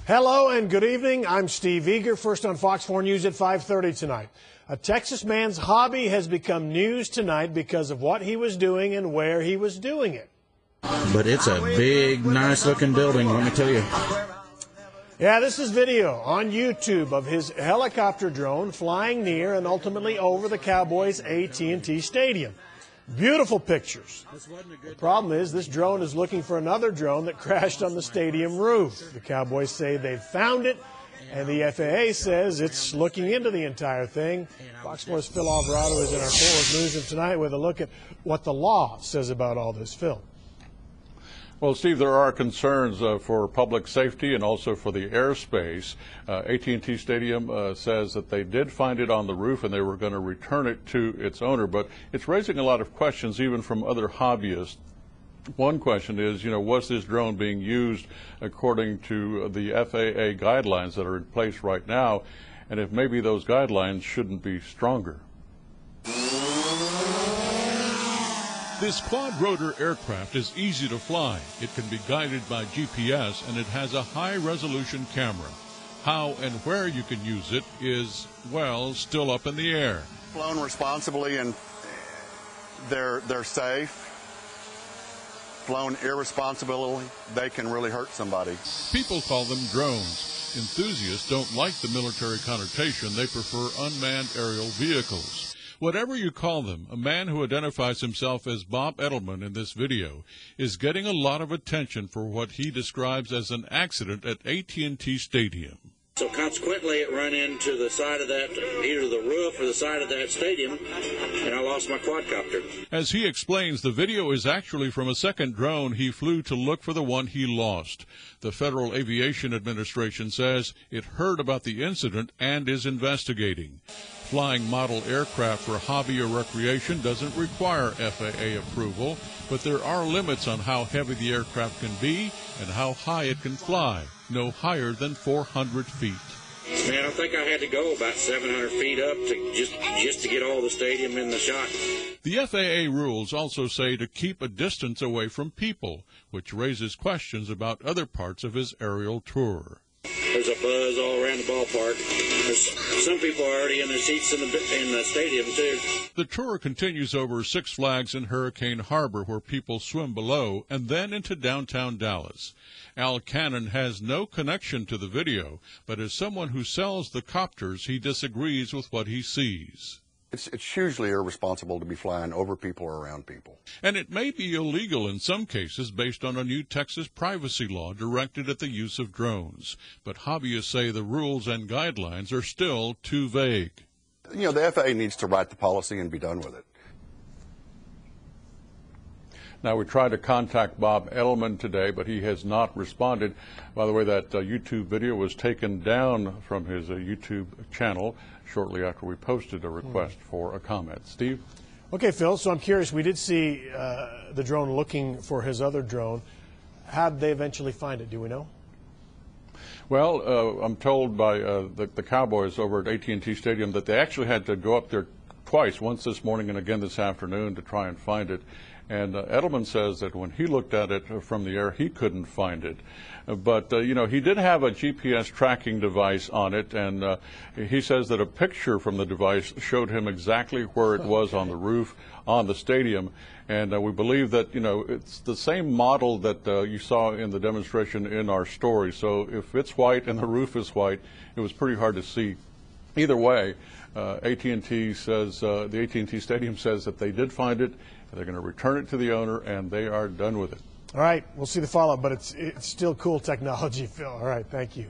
Hello and good evening. I'm Steve Eager. First on Fox 4 News at 5:30 tonight. A Texas man's hobby has become news tonight because of what he was doing and where he was doing it. But it's a big, nice-looking building, let me tell you. Yeah, this is video on YouTube of his helicopter drone flying near and ultimately over the Cowboys' AT&T Stadium. Beautiful pictures. The problem is this drone is looking for another drone that crashed on the stadium roof. The Cowboys say they've found it, and the FAA says it's looking into the entire thing. Fox 4's Phil Alvarado is in our forward newsroom tonight with a look at what the law says about all this. Phil. Well, Steve, there are concerns for public safety and also for the airspace. AT&T Stadium says that they did find it on the roof and they were going to return it to its owner, but it's raising a lot of questions even from other hobbyists. One question is, was this drone being used according to the FAA guidelines that are in place right now, and if maybe those guidelines shouldn't be stronger? This quad-rotor aircraft is easy to fly. It can be guided by GPS, and it has a high-resolution camera. How and where you can use it is, well, still up in the air. Flown responsibly and they're safe. Flown irresponsibly, they can really hurt somebody. People call them drones. Enthusiasts don't like the military connotation. They prefer unmanned aerial vehicles. Whatever you call them, a man who identifies himself as Bob Edelman in this video is getting a lot of attention for what he describes as an accident at AT&T Stadium. So consequently, it ran into the side of that, either the roof or the side of that stadium, and I lost my quadcopter. As he explains, the video is actually from a second drone he flew to look for the one he lost. The Federal Aviation Administration says it heard about the incident and is investigating. Flying model aircraft for hobby or recreation doesn't require FAA approval, but there are limits on how heavy the aircraft can be and how high it can fly, no higher than 400 feet. Man, I think I had to go about 700 feet up to just to get all the stadium in the shot. The FAA rules also say to keep a distance away from people, which raises questions about other parts of his aerial tour. There's a buzz all around the ballpark. Some people are already in their seats in the stadium, too. The tour continues over Six Flags in Hurricane Harbor, where people swim below, and then into downtown Dallas. Al Cannon has no connection to the video, but as someone who sells the copters, he disagrees with what he sees. It's hugely irresponsible to be flying over people or around people. And it may be illegal in some cases based on a new Texas privacy law directed at the use of drones. But hobbyists say the rules and guidelines are still too vague. The FAA needs to write the policy and be done with it. Now, we tried to contact Bob Edelman today, but he has not responded. By the way, that YouTube video was taken down from his YouTube channel shortly after we posted a request for a comment. Steve? Okay, Phil, so I'm curious. We did see the drone looking for his other drone. How did they eventually find it? Do we know? Well, I'm told by the Cowboys over at AT&T Stadium that they actually had to go up there twice, once this morning and again this afternoon, to try and find it. And Edelman says that when he looked at it from the air, he couldn't find it. But, he did have a GPS tracking device on it, and he says that a picture from the device showed him exactly where it was on the roof on the stadium. And we believe that, it's the same model that you saw in the demonstration in our story. So if it's white and the roof is white, it was pretty hard to see. Either way, AT&T says, the AT&T Stadium says that they did find it. They're going to return it to the owner, and they are done with it. All right, we'll see the follow-up, but it's still cool technology, Phil. All right, thank you.